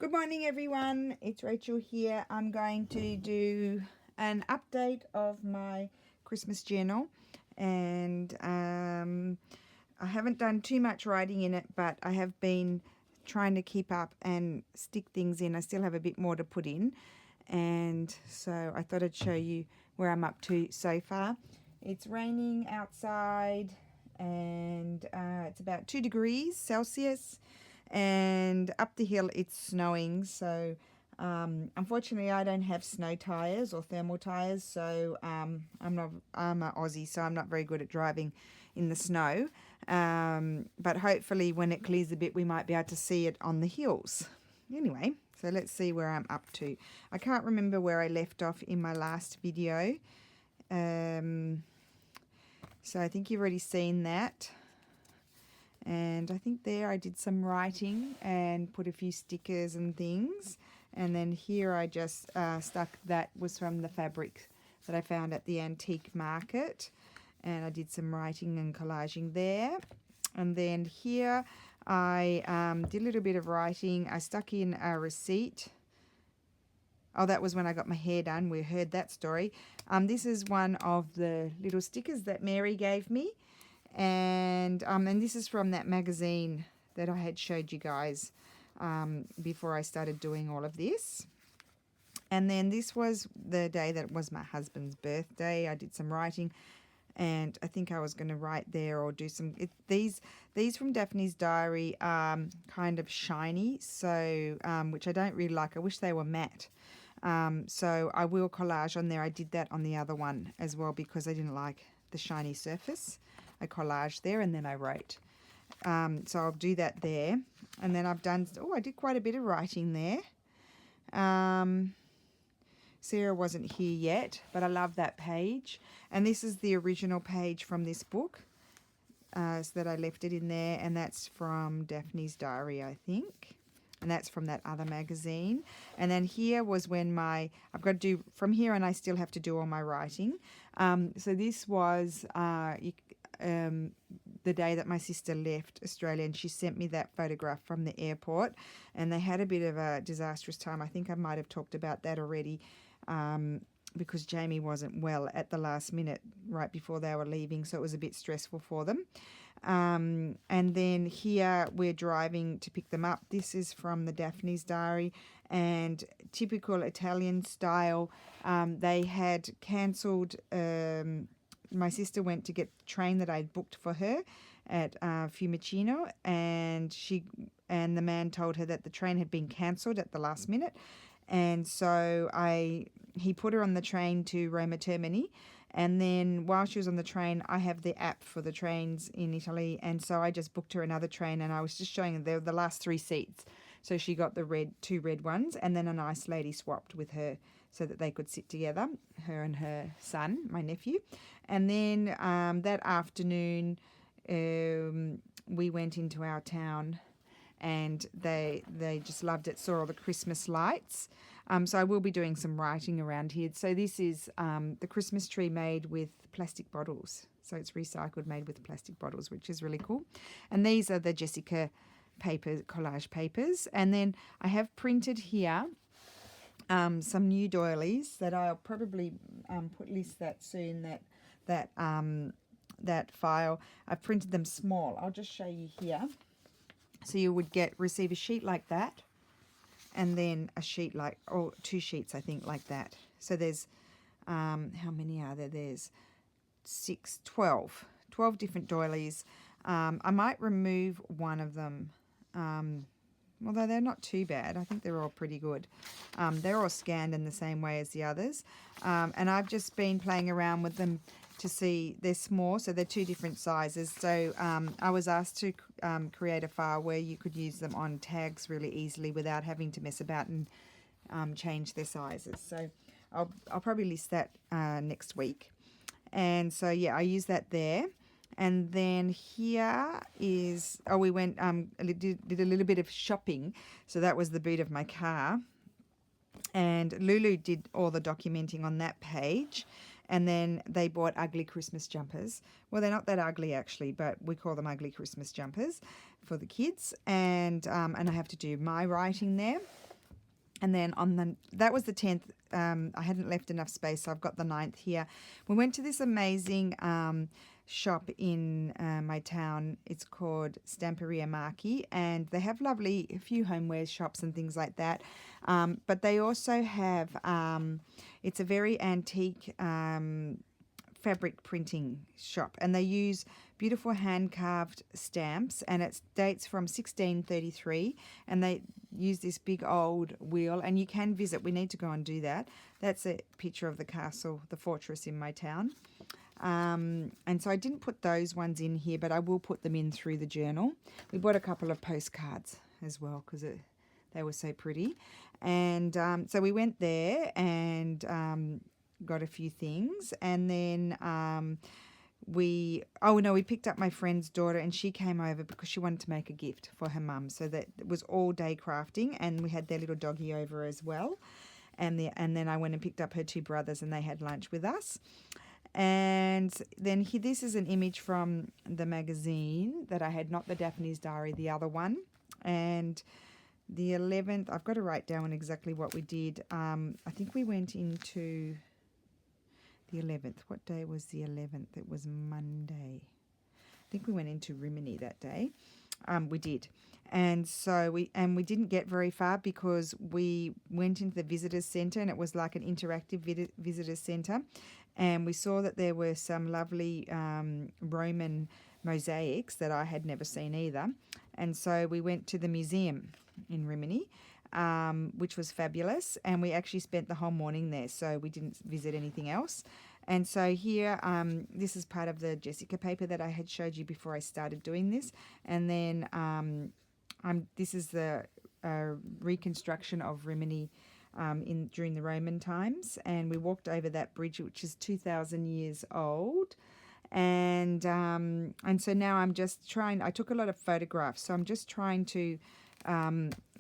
Good morning everyone, it's Rachel here. I'm going to do an update of my Christmas journal, and I haven't done too much writing in it, but I have been trying to keep up and stick things in. I still have a bit more to put in, and so I thought I'd show you where I'm up to so far. It's raining outside and it's about 2 degrees Celsius, and up the hill it's snowing. So unfortunately I don't have snow tires or thermal tires, so I'm an Aussie, so I'm not very good at driving in the snow, but hopefully when it clears a bit we might be able to see it on the hills. Anyway, so let's see where I'm up to. I can't remember where I left off in my last video, so I think you've already seen that. And I think there I did some writing and put a few stickers and things. And then here I just stuck, that was from the fabric that I found at the antique market. And I did some writing and collaging there. And then here I did a little bit of writing. I stuck in a receipt. Oh, that was when I got my hair done. We heard that story. This is one of the little stickers that Mary gave me. And this is from that magazine that I had showed you guys before I started doing all of this. And then this was the day that was my husband's birthday. I did some writing, and I think I was going to write there or do some. These from Daphne's diary are kind of shiny, so which I don't really like. I wish they were matte. So I will collage on there. I did that on the other one as well because I didn't like the shiny surface. I collaged there and then I wrote. So I'll do that there. And then I've done, I did quite a bit of writing there. Sarah wasn't here yet, but I love that page. And this is the original page from this book. So that I left it in there, and that's from Daphne's diary, I think. And that's from that other magazine. And then here was when I've got to do, from here and I still have to do all my writing. So this was the day that my sister left Australia, and she sent me that photograph from the airport, and they had a bit of a disastrous time. I think I might have talked about that already, because Jamie wasn't well at the last minute right before they were leaving, so it was a bit stressful for them. And then here we're driving to pick them up. This is from the Daphne's diary, and typical Italian style. They had cancelled. My sister went to get the train that I'd booked for her at Fiumicino, and the man told her that the train had been cancelled at the last minute, and so he put her on the train to Roma Termini. And then while she was on the train, I have the app for the trains in Italy, and so I just booked her another train, and I was just showing her the last 3 seats. So she got the 2 red ones, and then a nice lady swapped with her so that they could sit together, her and her son, my nephew. And then that afternoon, we went into our town, and they just loved it, saw all the Christmas lights. So I will be doing some writing around here. So this is the Christmas tree made with plastic bottles. So it's recycled, made with plastic bottles, which is really cool. And these are the Jessica collage papers. And then I have printed here some new doilies that I'll probably list that soon. That file, I've printed them small. I'll just show you here. So you would receive a sheet like that, and then a sheet like, 2 sheets, I think, like that. So there's, how many are there? There's 12 different doilies. I might remove one of them, although they're not too bad. I think they're all pretty good. They're all scanned in the same way as the others. And I've just been playing around with them to see. They're small, so they're 2 different sizes. So I was asked to create a file where you could use them on tags really easily without having to mess about and change their sizes. So I'll probably list that next week. And so yeah, I use that there. And then here is, we went, did a little bit of shopping. So that was the boot of my car. And Lulu did all the documenting on that page. And then they bought ugly Christmas jumpers. Well, they're not that ugly actually, but we call them ugly Christmas jumpers for the kids. And I have to do my writing there. And then that was the 10th. I hadn't left enough space, so I've got the 9th here. We went to this amazing shop in my town. It's called Stamperia Marchi, and they have a few homewares shops and things like that. But they also have, it's a very antique fabric printing shop, and they use beautiful hand-carved stamps, and it dates from 1633, and they use this big old wheel, and you can visit. We need to go and do that. That's a picture of the castle, the fortress in my town. And so I didn't put those ones in here, but I will put them in through the journal. We bought a couple of postcards as well because they were so pretty. And so we went there and got a few things, and then we picked up my friend's daughter, and she came over because she wanted to make a gift for her mum. So that it was all day crafting, and we had their little doggy over as well. And then I went and picked up her two brothers, and they had lunch with us. And then this is an image from the magazine that I had, not the Daphne's Diary, the other one. And the 11th, I've got to write down exactly what we did. I think we went into the 11th. What day was the 11th? It was Monday. I think we went into Rimini that day. We did. And so we didn't get very far because we went into the visitors centre, and it was like an interactive visitors centre. And we saw that there were some lovely Roman mosaics that I had never seen either. And so we went to the museum in Rimini, which was fabulous. And we actually spent the whole morning there, so we didn't visit anything else. And so here, this is part of the Jessica paper that I had showed you before I started doing this. And then this is the reconstruction of Rimini during the Roman times, and we walked over that bridge, which is 2,000 years old, and so now I'm just trying. I took a lot of photographs, so I'm just trying to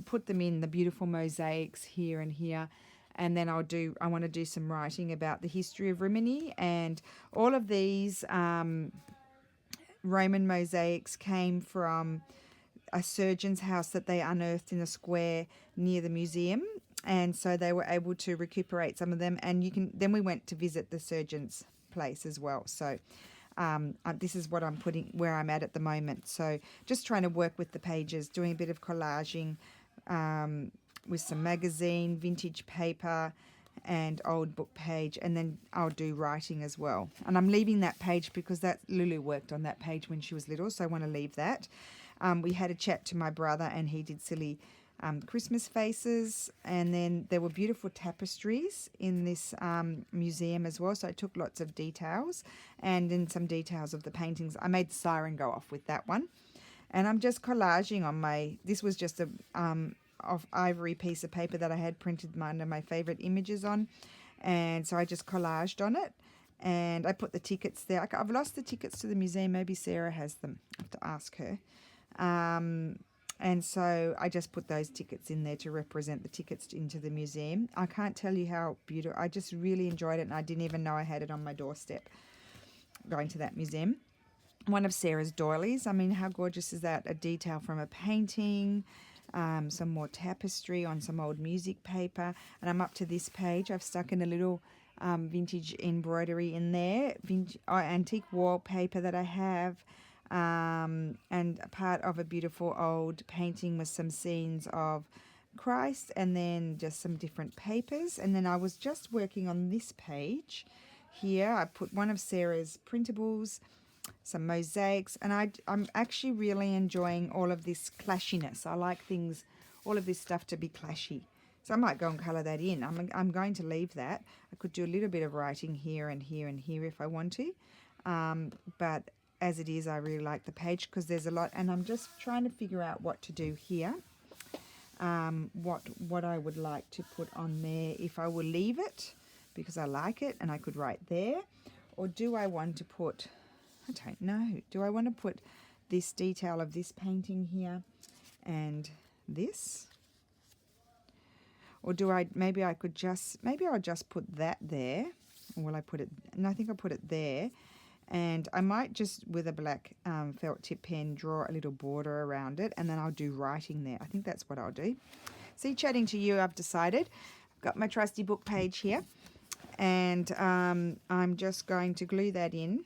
put them in the beautiful mosaics here and here, and then I want to do some writing about the history of Rimini, and all of these Roman mosaics came from a surgeon's house that they unearthed in a square near the museum. And so they were able to recuperate some of them, and then we went to visit the surgeon's place as well. So this is what I'm putting where I'm at the moment. So just trying to work with the pages, doing a bit of collaging with some magazine, vintage paper, and old book page, and then I'll do writing as well. And I'm leaving that page because Lulu worked on that page when she was little, so I want to leave that. We had a chat to my brother, and he did silly Christmas faces, and then there were beautiful tapestries in this museum as well, so I took lots of details, and then some details of the paintings. I made the siren go off with that one, and I'm just collaging on this was just a of ivory piece of paper that I had printed one of my favourite images on, and so I just collaged on it, and I put the tickets there. I've lost the tickets to the museum. Maybe Sarah has them. I have to ask her. And so I just put those tickets in there to represent the tickets into the museum. I can't tell you how beautiful. I just really enjoyed it, and I didn't even know I had it on my doorstep going to that museum. One of Sarah's doilies. I mean, how gorgeous is that? A detail from a painting, some more tapestry on some old music paper. And I'm up to this page. I've stuck in a little vintage embroidery in there, antique wallpaper that I have. And a part of a beautiful old painting with some scenes of Christ, and then just some different papers. And then I was just working on this page here. I put one of Sarah's printables, some mosaics, and I'm actually really enjoying all of this clashiness. I like all of this stuff to be clashy. So I might go and colour that in. I'm going to leave that. I could do a little bit of writing here and here and here if I want to. But as it is, I really like the page because there's a lot, and I'm just trying to figure out what to do here, what I would like to put on there, if I will leave it because I like it and I could write there, or do I want to put, I don't know, do I want to put this detail of this painting here and this, or maybe I'll just put that there, or will I put it, and I think I'll put it there. And I might just, with a black felt tip pen, draw a little border around it, and then I'll do writing there. I think that's what I'll do. See, chatting to you, I've decided. I've got my trusty book page here, and I'm just going to glue that in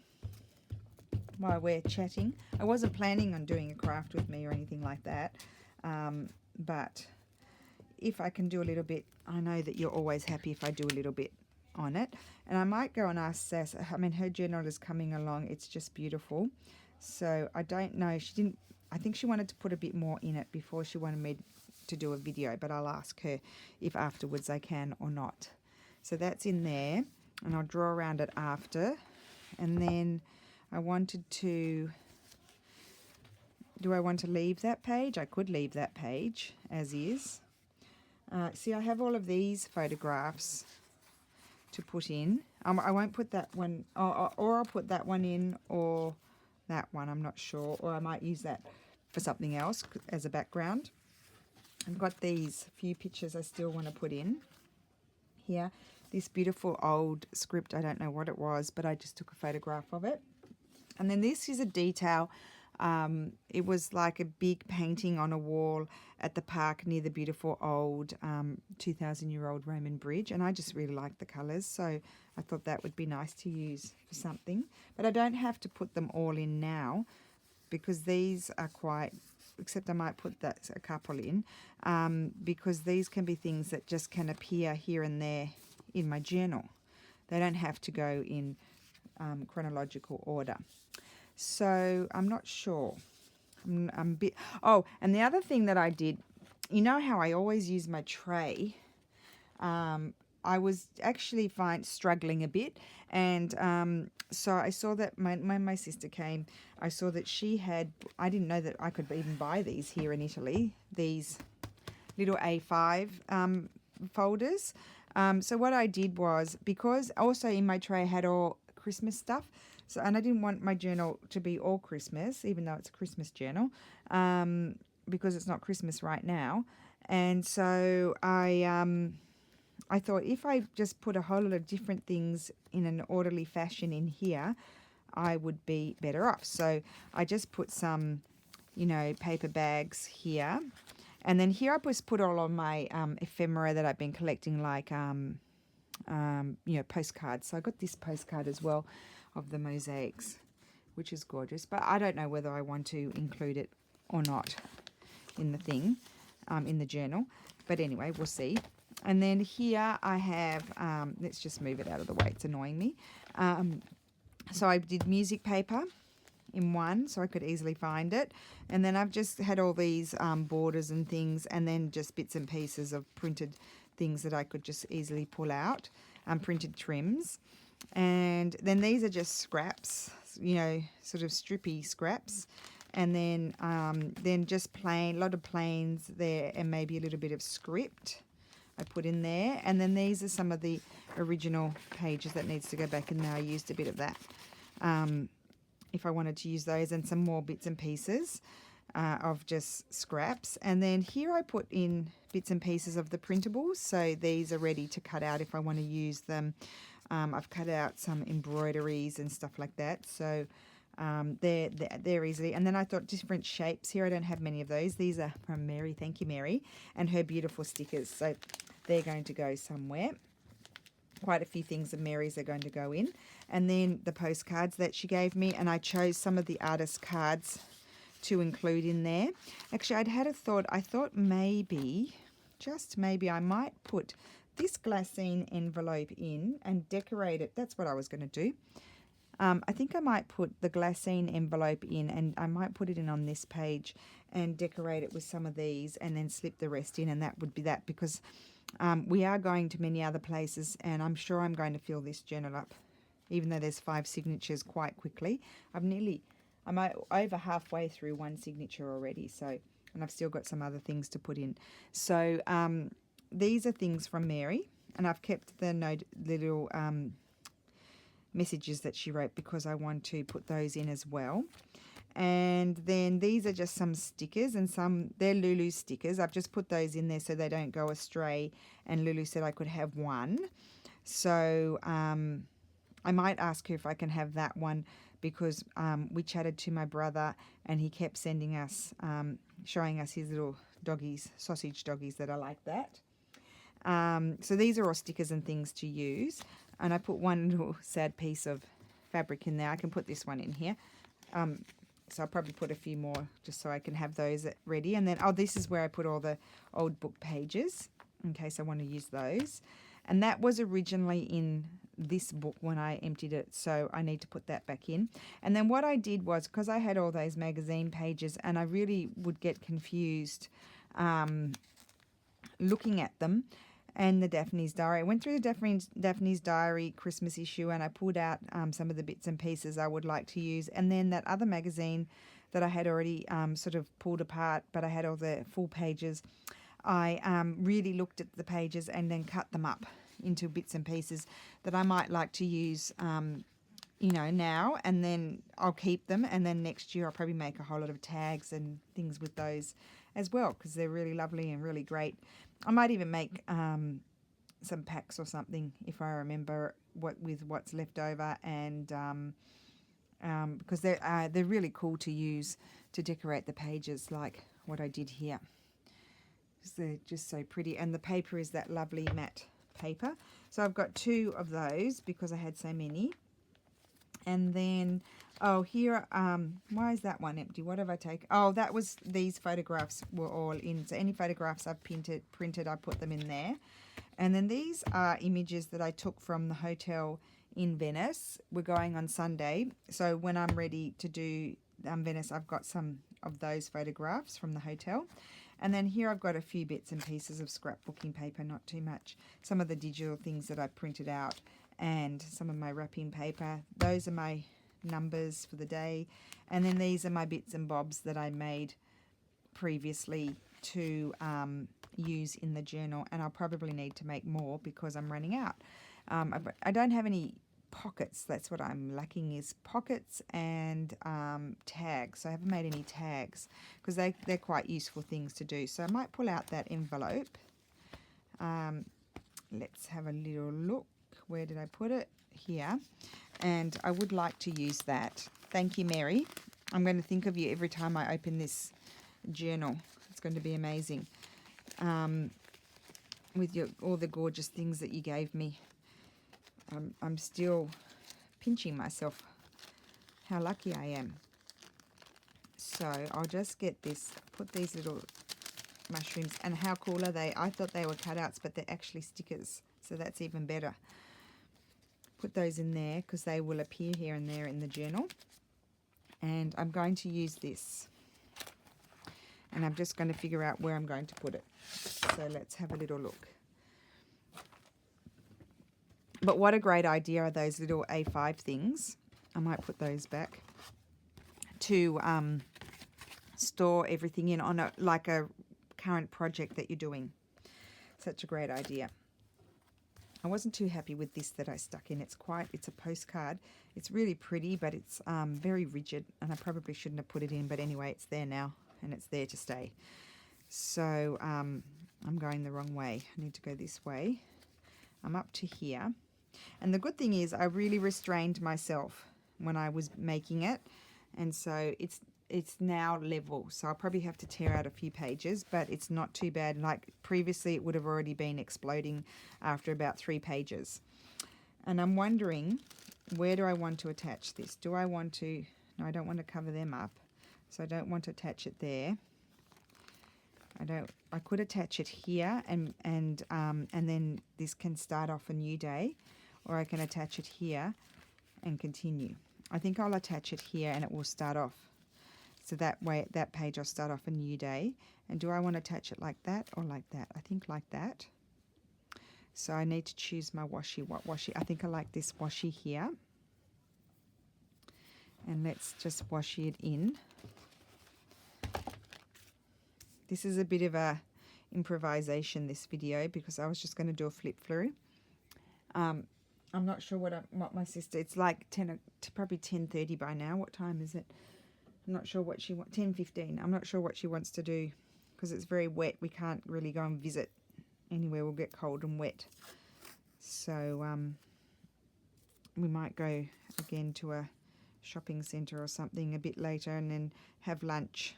while we're chatting. I wasn't planning on doing a craft with me or anything like that, but if I can do a little bit, I know that you're always happy if I do a little bit on it. And I might go and ask Sass. I mean, her journal is coming along. It's just beautiful. So I don't know. She didn't. I think she wanted to put a bit more in it before she wanted me to do a video, but I'll ask her if afterwards I can or not. So that's in there, and I'll draw around it after. And then I wanted to, do I want to leave that page? I could leave that page as is. See, I have all of these photographs to put in. I won't put that one, or I'll put that one in, or that one, I'm not sure. Or I might use that for something else as a background. I've got these few pictures I still want to put in here. This beautiful old script, I don't know what it was, but I just took a photograph of it. And then this is a detail. It was like a big painting on a wall at the park near the beautiful old 2,000-year-old Roman bridge, and I just really like the colours, so I thought that would be nice to use for something. But I don't have to put them all in now, because these are quite, except I might put that a couple in, because these can be things that just can appear here and there in my journal. They don't have to go in chronological order. So I'm not sure. I'm a bit. Oh, and the other thing that I did, you know how I always use my tray. I was actually struggling a bit, and so I saw that when my sister came, I saw that she had. I didn't know that I could even buy these here in Italy. These little A5 folders. So what I did was, because also in my tray I had all Christmas stuff. So, and I didn't want my journal to be all Christmas, even though it's a Christmas journal, because it's not Christmas right now. And so I thought if I just put a whole lot of different things in an orderly fashion in here, I would be better off. So I just put some, paper bags here. And then here I just put all of my ephemera that I've been collecting, like, postcards. So I got this postcard as well of the mosaics, which is gorgeous. But I don't know whether I want to include it or not in the thing, in the journal. But anyway, we'll see. And then here I have, let's just move it out of the way. It's annoying me. So I did music paper in one, so I could easily find it. And then I've just had all these borders and things, and then just bits and pieces of printed things that I could just easily pull out, printed trims. And then these are just scraps, sort of strippy scraps. And then just plain, a lot of plains there, and maybe a little bit of script I put in there. And then these are some of the original pages that needs to go back, and now I used a bit of that. If I wanted to use those, and some more bits and pieces of just scraps. And then here I put in bits and pieces of the printables. So these are ready to cut out if I want to use them. I've cut out some embroideries and stuff like that. So they're easily. And then I thought different shapes here. I don't have many of those. These are from Mary. Thank you, Mary. And her beautiful stickers. So they're going to go somewhere. Quite a few things of Mary's are going to go in. And then the postcards that she gave me. And I chose some of the artist cards to include in there. Actually, I'd had a thought. I thought maybe, just maybe, I might put this glassine envelope in and decorate it. That's what I was going to do. I think I might put the glassine envelope in, and I might put it in on this page and decorate it with some of these, and then slip the rest in, and that would be that, because we are going to many other places, and I'm sure I'm going to fill this journal up, even though there's 5 signatures, quite quickly. I'm over halfway through one signature already, so, and I've still got some other things to put in. So these are things from Mary, and I've kept the little messages that she wrote, because I want to put those in as well. And then these are just some stickers, and they're Lulu's stickers. I've just put those in there so they don't go astray, and Lulu said I could have one. So I might ask her if I can have that one, because we chatted to my brother, and he kept sending us, showing us his little doggies, sausage doggies that are like that. So these are all stickers and things to use. And I put one little sad piece of fabric in there. I can put this one in here. So I'll probably put a few more just so I can have those ready. And then, oh, this is where I put all the old book pages in case I want to use those. And that was originally in this book when I emptied it, so I need to put that back in. And then what I did was, because I had all those magazine pages and I really would get confused looking at them, and the Daphne's Diary. I went through the Daphne's Diary Christmas issue and I pulled out some of the bits and pieces I would like to use. And then that other magazine that I had already sort of pulled apart, but I had all the full pages, I really looked at the pages and then cut them up into bits and pieces that I might like to use, now, and then I'll keep them. And then next year I'll probably make a whole lot of tags and things with those as well, because they're really lovely and really great. I might even make some packs or something if I remember what's left over, and because they're really cool to use to decorate the pages, like what I did here. They're just so pretty, and the paper is that lovely matte paper. So I've got 2 of those because I had so many. And then, oh, here, why is that one empty? What have I taken? Oh, that was, these photographs were all in. So any photographs I've printed, I put them in there. And then these are images that I took from the hotel in Venice. We're going on Sunday. So when I'm ready to do Venice, I've got some of those photographs from the hotel. And then here I've got a few bits and pieces of scrapbooking paper, not too much. Some of the digital things that I printed out and some of my wrapping paper. Those are my numbers for the day. And then these are my bits and bobs that I made previously to use in the journal. And I'll probably need to make more because I'm running out. I don't have any pockets. That's what I'm lacking, is pockets and tags. So I haven't made any tags because they're quite useful things to do. So I might pull out that envelope. Let's have a little look. Where did I put it? Here. And I would like to use that. Thank you, Mary. I'm going to think of you every time I open this journal. It's going to be amazing. With all the gorgeous things that you gave me. I'm still pinching myself how lucky I am. So I'll just get this, put these little mushrooms, and how cool are they? I thought they were cutouts, but they're actually stickers, so that's even better. Put those in there because they will appear here and there in the journal. And I'm going to use this, and I'm just going to figure out where I'm going to put it. So let's have a little look. But what a great idea are those little A5 things. I might put those back to store everything in on like a current project that you're doing. Such a great idea. I wasn't too happy with this that I stuck in. It's a postcard. It's really pretty, but it's very rigid, and I probably shouldn't have put it in. But anyway, it's there now, and it's there to stay. So I'm going the wrong way. I need to go this way. I'm up to here. And the good thing is I really restrained myself when I was making it, and so it's now level. So I'll probably have to tear out a few pages, but it's not too bad. Like previously it would have already been exploding after about 3 pages. And I'm wondering, where do I want to attach this? Do I want to, no, I don't want to cover them up, so I don't want to attach it there. I could attach it here, and then this can start off a new day, or I can attach it here and continue. I think I'll attach it here and it will start off. So that way, that page will start off a new day. And do I want to attach it like that or like that? I think like that. So I need to choose my washi. What washi? I think I like this washi here. And let's just washi it in. This is a bit of a improvisation, this video, because I was just going to do a flip through. I'm not sure what my sister, it's like probably 10:30 by now. What time is it? I'm not sure what she wants, 10:15. I'm not sure what she wants to do because it's very wet. We can't really go and visit anywhere. We'll get cold and wet. So we might go again to a shopping centre or something a bit later and then have lunch.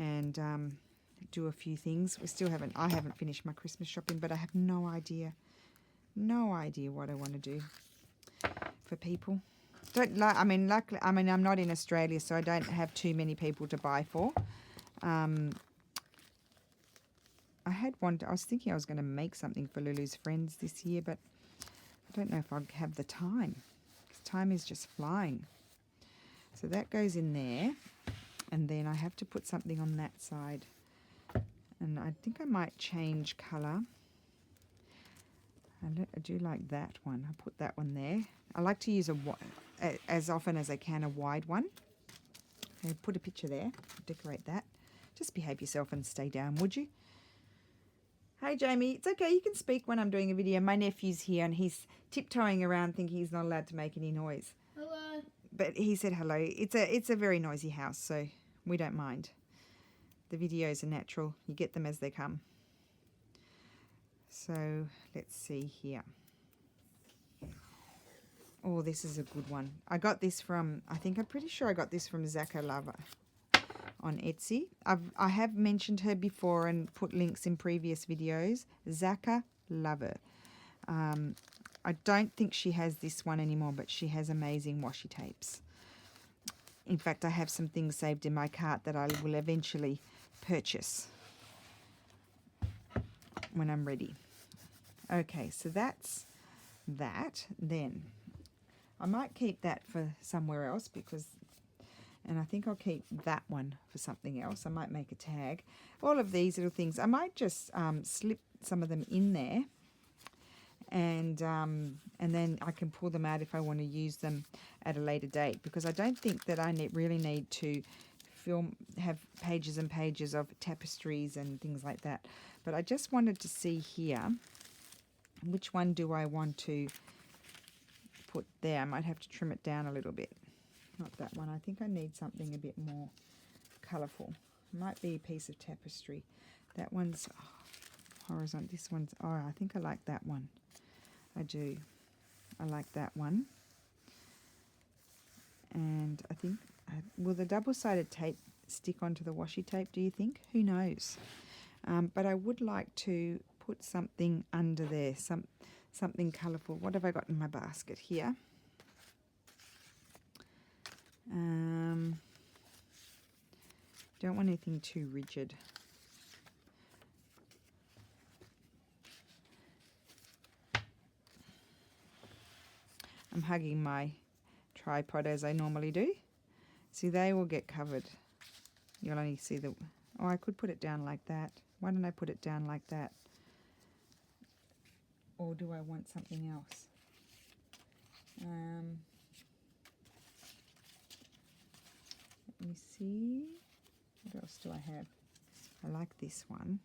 and do a few things. I haven't finished my Christmas shopping, but I have no idea what I want to do for people. Luckily, I'm not in Australia, so I don't have too many people to buy for. I was thinking I was going to make something for Lulu's friends this year, but I don't know if I'll have the time, because time is just flying. So that goes in there, and then I have to put something on that side. And I think I might change colour. I do like that one. I'll put that one there. I like to use as often as I can, a wide one. Okay, put a picture there. Decorate that. Just behave yourself and stay down, would you? Hey, Jamie. It's okay. You can speak when I'm doing a video. My nephew's here, and he's tiptoeing around thinking he's not allowed to make any noise. Hello. But he said hello. It's a very noisy house, so we don't mind. The videos are natural. You get them as they come. So let's see here. Oh, this is a good one. I got this from, I'm pretty sure I got this from Zaka Lover on Etsy. I have mentioned her before and put links in previous videos. Zaka Lover. I don't think she has this one anymore, but she has amazing washi tapes. In fact, I have some things saved in my cart that I will eventually purchase when I'm ready. Okay, so that's that. Then I might keep that for somewhere else and I think I'll keep that one for something else. I might make a tag. All of these little things, I might just slip some of them in there, and then I can pull them out if I want to use them at a later date, because I don't think that I really need to have pages and pages of tapestries and things like that. But I just wanted to see here, which one do I want to put there? I might have to trim it down a little bit. Not that one. I think I need something a bit more colourful. Might be a piece of tapestry. That one's horizontal. This one's, I think I like that one. I do. I like that one. And I think, will the double-sided tape stick onto the washi tape, do you think? Who knows? But I would like to put something under there, something colourful. What have I got in my basket here? Don't want anything too rigid. I'm hugging my tripod as I normally do. See, they will get covered. You'll only see the... Oh, I could put it down like that. Why don't I put it down like that? Or do I want something else? Let me see. What else do I have? I like this one.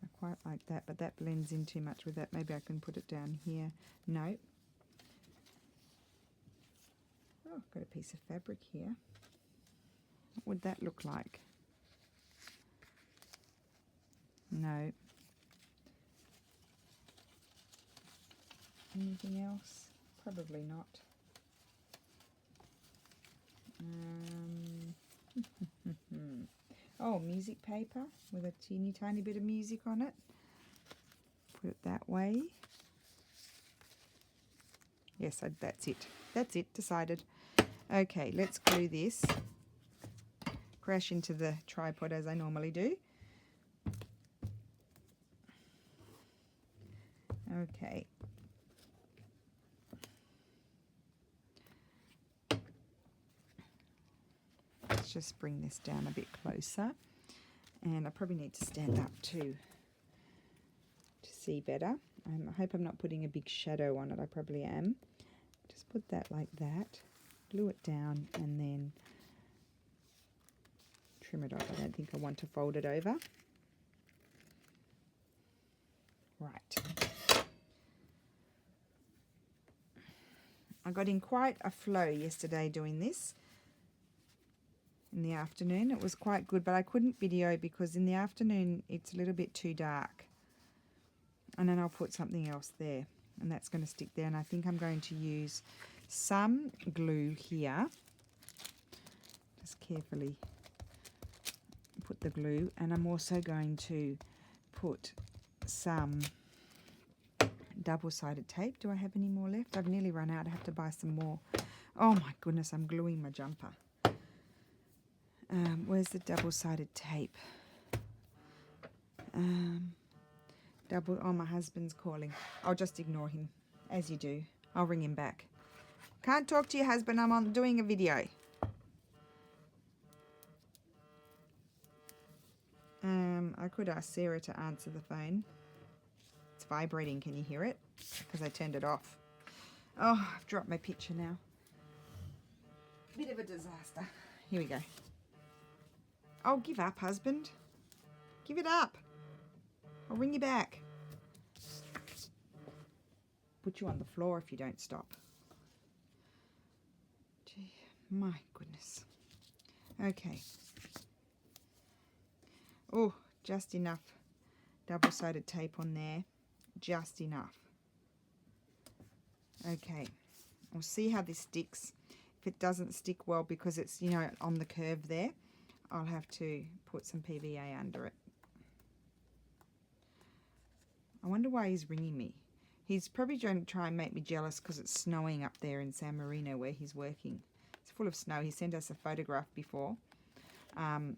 I quite like that, but that blends in too much with that. Maybe I can put it down here. No. Oh, I've got a piece of fabric here. What would that look like? No. Anything else? Probably not. Oh, music paper with a teeny tiny bit of music on it. Put it that way. Yes, that's it. That's it, decided. Okay, let's glue this. Crash into the tripod as I normally do. Okay. Let's just bring this down a bit closer. And I probably need to stand up too to see better. I hope I'm not putting a big shadow on it. I probably am. Just put that like that. Glue it down and then trim it off. I don't think I want to fold it over. Right. I got in quite a flow yesterday doing this. In the afternoon it was quite good, but I couldn't video because in the afternoon it's a little bit too dark. And then I'll put something else there. and that's going to stick there. And I think I'm going to use some glue here. Just carefully put the glue, and I'm also going to put some double-sided tape. Do I have any more left? I've nearly run out. I have to buy some more. Oh my goodness, I'm gluing my jumper. Where's the double-sided tape? Oh, my husband's calling. I'll just ignore him, as you do. I'll ring him back. Can't talk to your husband. I'm doing a video. I could ask Sarah to answer the phone. It's vibrating. Can you hear it? Because I turned it off. Oh, I've dropped my picture now. Bit of a disaster. Here we go. Oh, give up, husband. Give it up. I'll ring you back. Put you on the floor if you don't stop. Gee, my goodness. Okay. Oh, just enough double-sided tape on there. Just enough. Okay. We'll see how this sticks. If it doesn't stick well because it's, you know, on the curve there, I'll have to put some PVA under it. I wonder why he's ringing me. He's probably going to try and make me jealous because it's snowing up there in San Marino where he's working. It's full of snow. He sent us a photograph before. And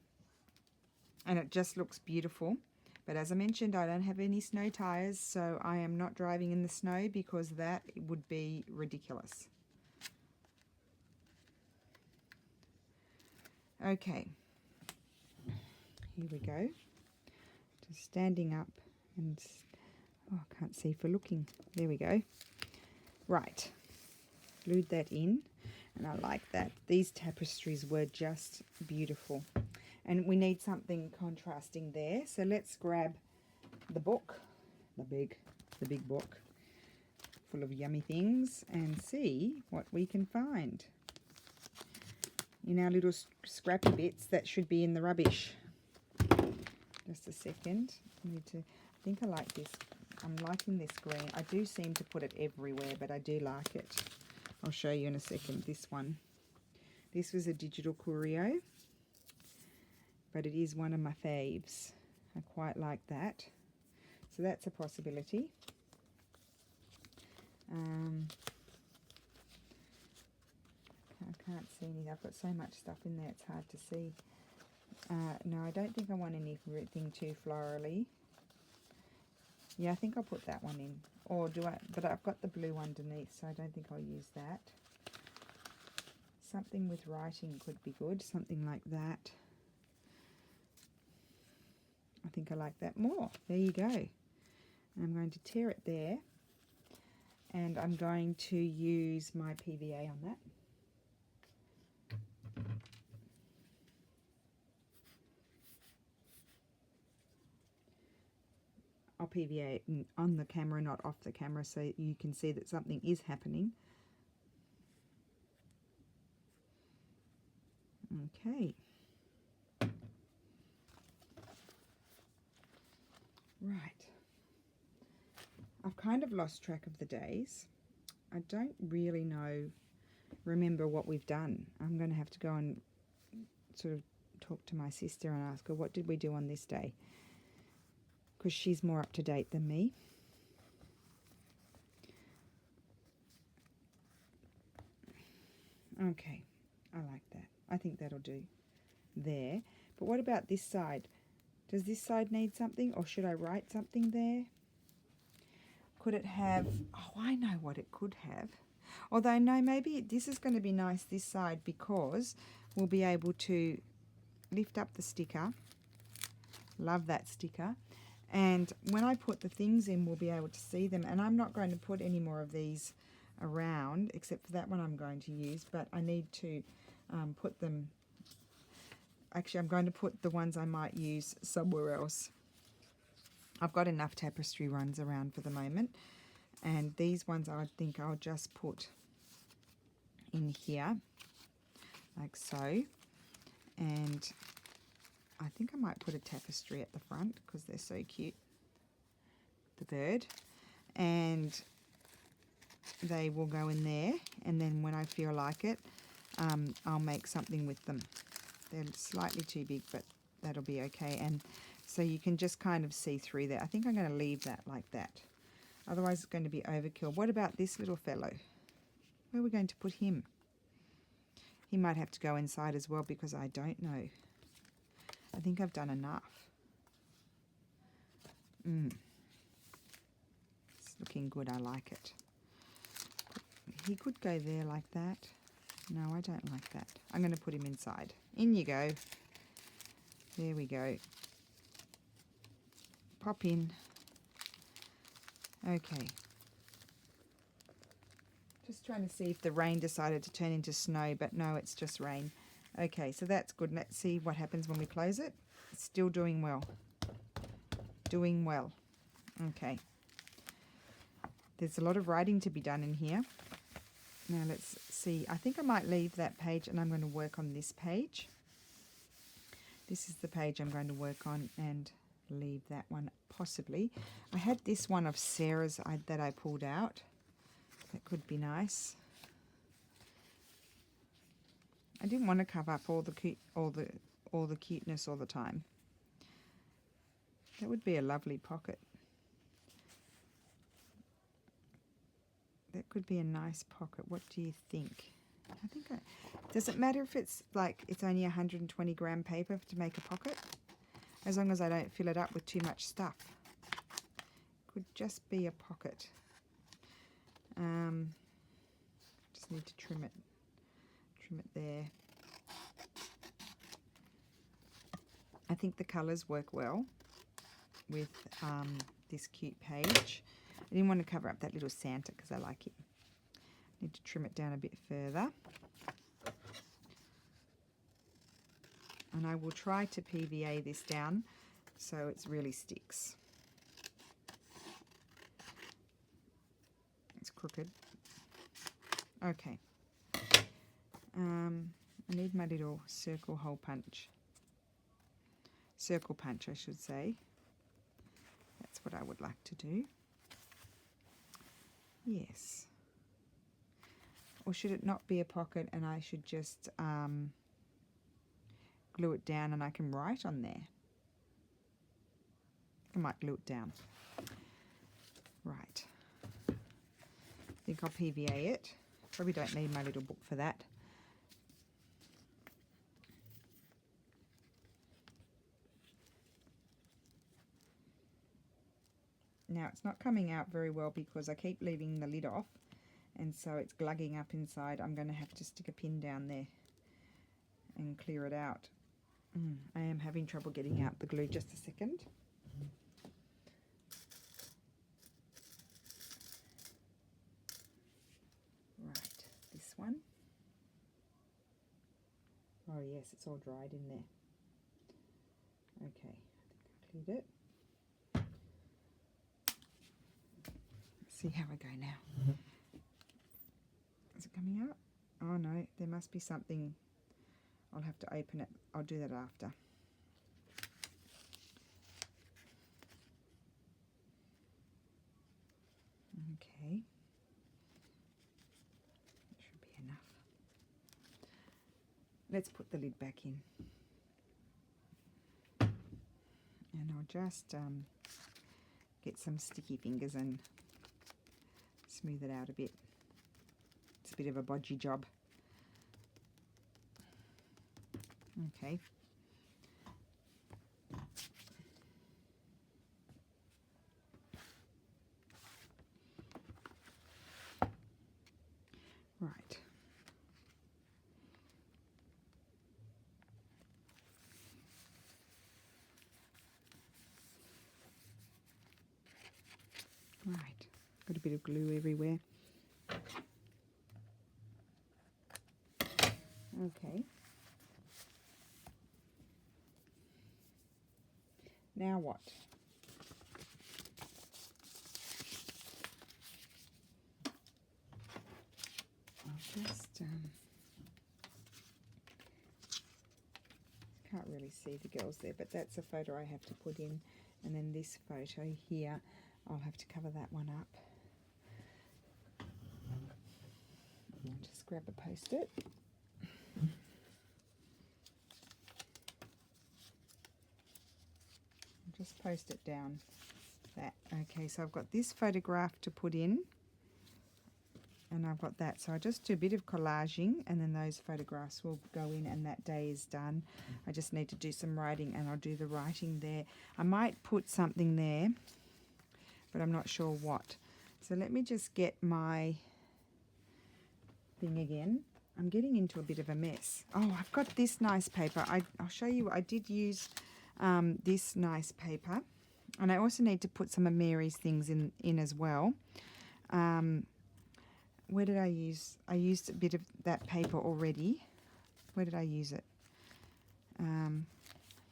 it just looks beautiful. But as I mentioned, I don't have any snow tires, so I am not driving in the snow because that would be ridiculous. Okay. Here we go. Just standing up and... Oh, I can't see for looking. There we go. Right. Glued that in. And I like that. These tapestries were just beautiful. And we need something contrasting there. So let's grab the book. The big book. Full of yummy things. And see what we can find. In our little scrappy bits that should be in the rubbish. Just a second. I think I like this. I'm liking this green. I do seem to put it everywhere, but I do like it. I'll show you in a second. This one. This was a digital curio, but it is one of my faves. I quite like that. So that's a possibility. I can't see anything. I've got so much stuff in there, it's hard to see. No, I don't think I want anything too florally. Yeah, I think I'll put that one in. Or do I? But I've got the blue underneath, so I don't think I'll use that. Something with writing could be good. Something like that. I think I like that more. There you go. I'm going to tear it there. And I'm going to use my PVA on that. I'll PVA it on the camera, not off the camera, so you can see that something is happening. Okay. Right. I've kind of lost track of the days. I don't really remember what we've done. I'm going to have to go and sort of talk to my sister and ask her, what did we do on this day? Because she's more up to date than me. Okay, I like that. I think that'll do there. But what about this side? Does this side need something, or should I write something there? Could it have... Oh, I know what it could have. Although, no, maybe this is going to be nice this side because we'll be able to lift up the sticker. Love that sticker. And when I put the things in, we'll be able to see them. And I'm not going to put any more of these around, except for that one I'm going to use. But I need to put them... Actually, I'm going to put the ones I might use somewhere else. I've got enough tapestry runs around for the moment. And these ones I think I'll just put in here, like so. And I think I might put a tapestry at the front because they're so cute. The bird. And they will go in there, and then when I feel like it, I'll make something with them. They're slightly too big, but that'll be okay. And so you can just kind of see through there. I think I'm going to leave that like that. Otherwise it's going to be overkill. What about this little fellow? Where are we going to put him? He might have to go inside as well because I don't know. I think I've done enough. It's looking good. I like it. He could go there like that. No, I don't like that. I'm going to put him inside. In you go. There we go. Pop in. Okay. Just trying to see if the rain decided to turn into snow, but no, it's just rain. Okay, so that's good. Let's see what happens when we close it. It's still doing well. Doing well. Okay. There's a lot of writing to be done in here. Now let's see. I think I might leave that page and I'm going to work on this page. This is the page I'm going to work on and leave that one possibly. I had this one of Sarah's that I pulled out. That could be nice. I didn't want to cover up all the cuteness all the time. That would be a lovely pocket. That could be a nice pocket. What do you think? Does it matter if it's like it's only 120 gram paper to make a pocket? As long as I don't fill it up with too much stuff. Could just be a pocket. Just need to trim it there. I think the colours work well with this cute page. I didn't want to cover up that little Santa because I like him. Need to trim it down a bit further. And I will try to PVA this down so it really sticks. It's crooked. Okay. I need my little circle hole punch. Circle punch, I should say. That's what I would like to do. Yes. Or should it not be a pocket and I should just glue it down and I can write on there? I might glue it down. Right. I think I'll PVA it. Probably don't need my little book for that. Now it's not coming out very well because I keep leaving the lid off and so it's glugging up inside. I'm going to have to stick a pin down there and clear it out. I am having trouble getting out the glue. Just a second. Right, this one. Oh yes, it's all dried in there. Okay, I think I cleared it. See how I go now. Is it coming out? Oh no, there must be something. I'll have to open it. I'll do that after. Okay. That should be enough. Let's put the lid back in. And I'll just get some sticky fingers and smooth it out a bit. It's a bit of a bodgy job. Okay. Right. Right. Got a bit of glue everywhere. Okay. Now what? I'll just can't really see the girls there, but that's a photo I have to put in, and then this photo here, I'll have to cover that one up. grab a post-it. Just post it down that. Okay, so I've got this photograph to put in, and I've got that. So I just do a bit of collaging, and then those photographs will go in, and that day is done. I just need to do some writing, and I'll do the writing there. I might put something there, but I'm not sure what. So let me just get my thing again. I'm getting into a bit of a mess. Oh, I've got this nice paper. I'll show you. I did use this nice paper, and I also need to put some of Mary's things in as well. Where did I use? I used a bit of that paper already. Where did I use it?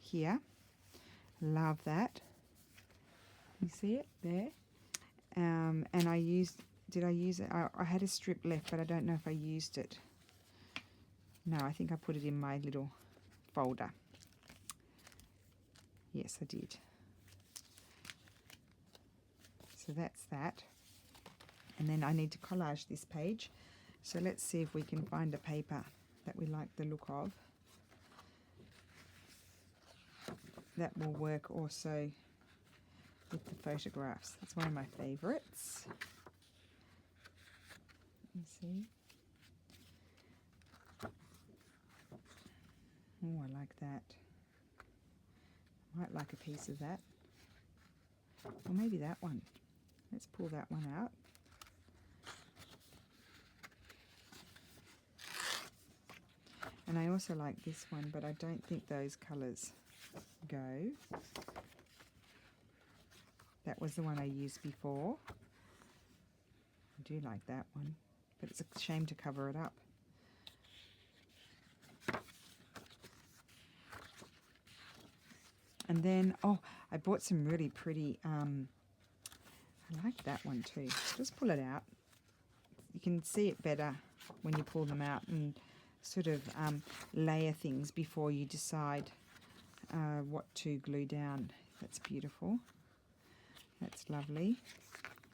Here. Love that. You see it there? And I used, did I use it? I had a strip left, but I don't know if I used it. No, I think I put it in my little folder. Yes, I did. So that's that. And then I need to collage this page. So let's see if we can find a paper that we like the look of. That will work also with the photographs. It's one of my favorites. You see? Oh, I like that. I might like a piece of that. Or maybe that one. Let's pull that one out. And I also like this one, but I don't think those colours go. That was the one I used before. I do like that one, but it's a shame to cover it up. And then, oh, I bought some really pretty, I like that one too. Just pull it out. You can see it better when you pull them out and sort of layer things before you decide what to glue down. That's beautiful. That's lovely.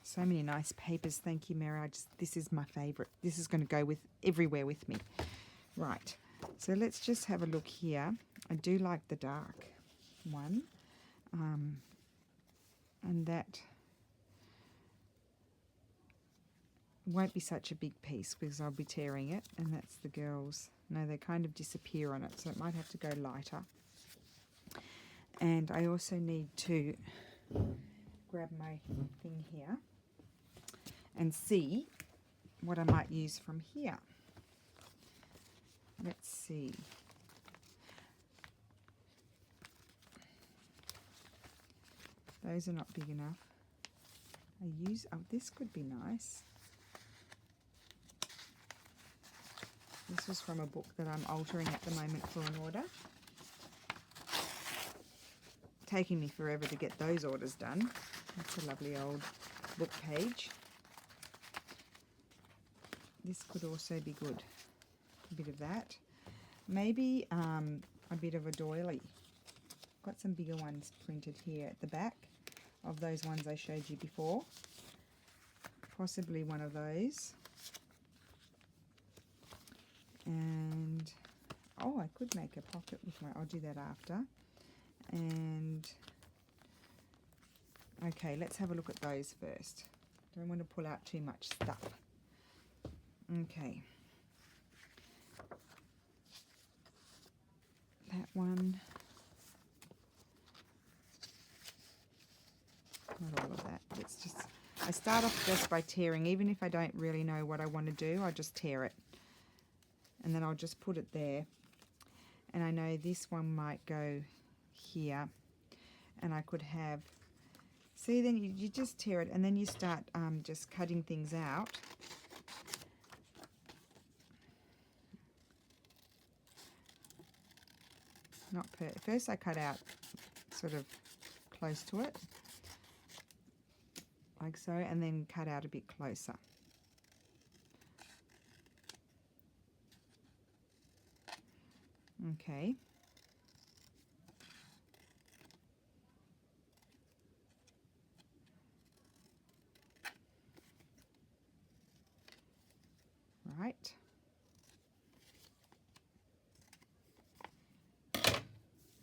So many nice papers. Thank you, Mary. This is my favourite. This is going to go with everywhere with me. Right. So let's just have a look here. I do like the dark one. And that won't be such a big piece because I'll be tearing it, and that's the girls. No, they kind of disappear on it, so it might have to go lighter. And I also need to grab my thing here and see what I might use from here. Let's see. Those are not big enough. Oh, this could be nice. This was from a book that I'm altering at the moment for an order. Taking me forever to get those orders done. That's a lovely old book page. This could also be good. A bit of that. Maybe a bit of a doily. Got some bigger ones printed here at the back of those ones I showed you before. Possibly one of those. And oh, I could make a pocket with my, I'll do that after. And okay, let's have a look at those first. Don't want to pull out too much stuff. Okay, that one, not all of that. It's just, I start off just by tearing. Even if I don't really know what I want to do, I just tear it. And then I'll just put it there. And I know this one might go here. And I could have, see, then you just tear it, and then you start just cutting things out. Not perfect. First I cut out sort of close to it, like so, and then cut out a bit closer. Okay. Right.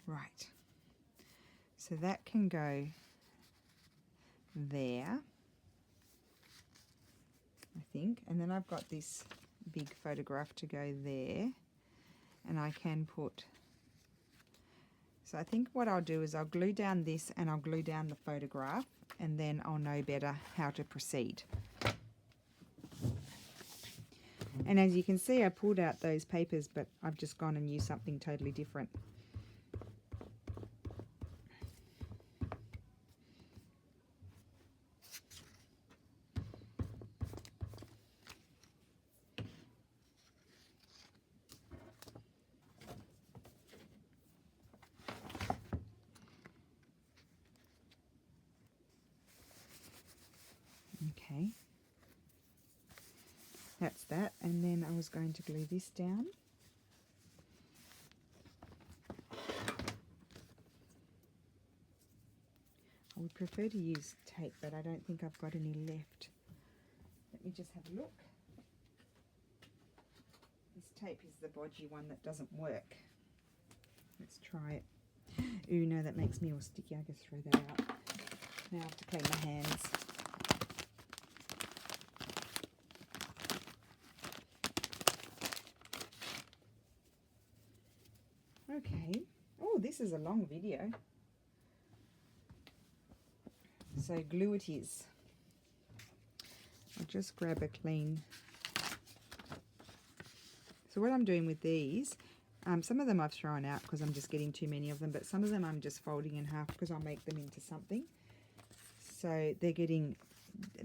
Right. So that can go there, I think. And then I've got this big photograph to go there. And I can put... So I think what I'll do is I'll glue down this and I'll glue down the photograph, and then I'll know better how to proceed. And as you can see, I pulled out those papers, but I've just gone and used something totally different. Okay, that's that, and then I was going to glue this down. I would prefer to use tape, but I don't think I've got any left. Let me just have a look. This tape is the bodgy one that doesn't work. Let's try it. Ooh, no, that makes me all sticky. I just throw that out. Now I have to clean my hands. Okay. Oh, this is a long video. So glue it is. I'll just grab a clean. So what I'm doing with these, some of them I've thrown out because I'm just getting too many of them, but some of them I'm just folding in half because I'll make them into something. So they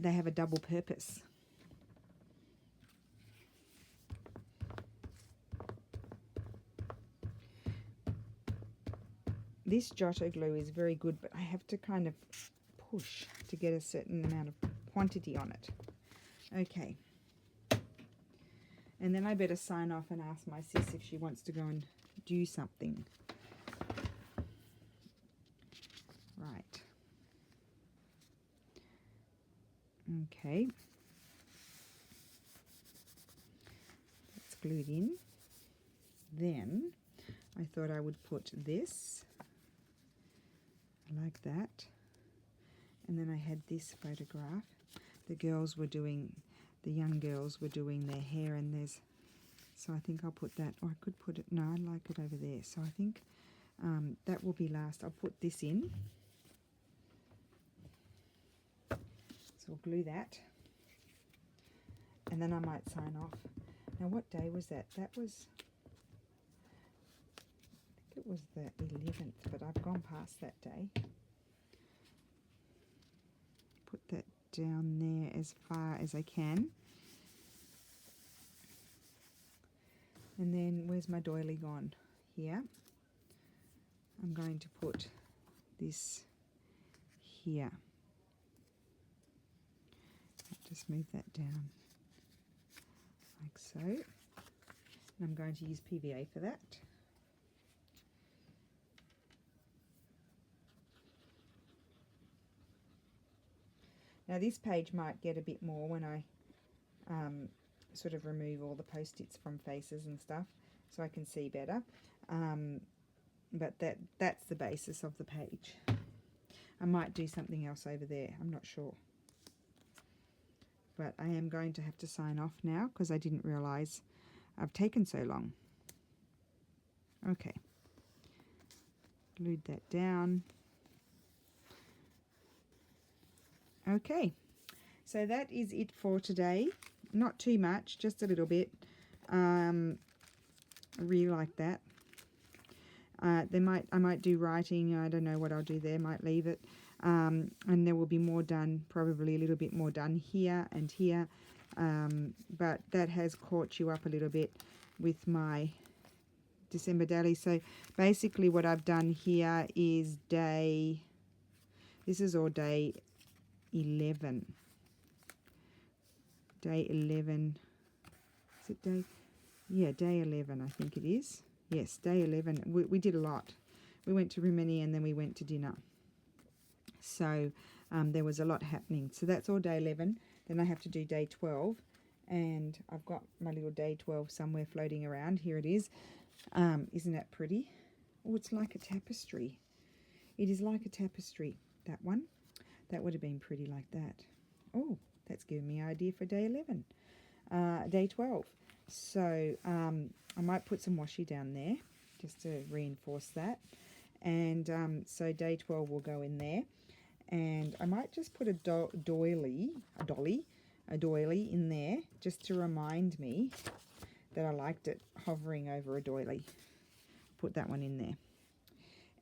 have a double purpose. This Giotto glue is very good, but I have to kind of push to get a certain amount of quantity on it. Okay. And then I better sign off and ask my sis if she wants to go and do something. Right. Okay. That's glued in. Then I thought I would put this like that. And then I had this photograph. The girls were doing, the young girls were doing their hair, and there's, so I think I'll put that, or I could put it, no, I like it over there. So I think that will be last. I'll put this in. So I'll glue that. And then I might sign off. Now what day was that? That was, I think it was the 11th, but I've gone past that day. Put that down there as far as I can. And then where's my doily gone? Here. I'm going to put this here. Just move that down like so. And I'm going to use PVA for that. Now this page might get a bit more when I sort of remove all the post-its from faces and stuff, so I can see better. But that's the basis of the page. I might do something else over there, I'm not sure. But I am going to have to sign off now because I didn't realise I've taken so long. Okay. Glued that down. Okay, so that is it for today. Not too much, just a little bit. I really like that. I might do writing. I don't know what I'll do there. Might leave it. And there will be more done, probably a little bit more done here and here. But that has caught you up a little bit with my December daily. So basically what I've done here is this is all day 11. Day 11. Is it day? Yeah, day 11 I think it is. Yes, day 11. We did a lot. We went to Rimini and then we went to dinner. So there was a lot happening. So that's all day 11. Then I have to do day 12. And I've got my little day 12 somewhere floating around. Here it is. Isn't that pretty? Oh, it's like a tapestry. It is like a tapestry, that one. That would have been pretty like that. Oh, that's given me an idea for day 11. Day 12. So I might put some washi down there just to reinforce that. And so day 12 will go in there. And I might just put a doily in there just to remind me that I liked it hovering over a doily. Put that one in there.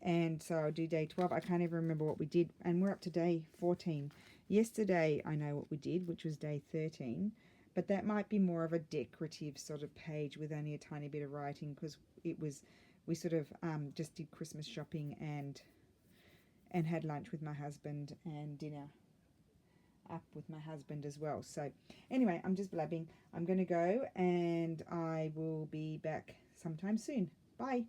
And so I'll do day 12. I can't even remember what we did. And we're up to day 14. Yesterday I know what we did, which was day 13. But that might be more of a decorative sort of page with only a tiny bit of writing, because we sort of just did Christmas shopping and had lunch with my husband and dinner up with my husband as well. So anyway, I'm just blabbing. I'm going to go and I will be back sometime soon. Bye.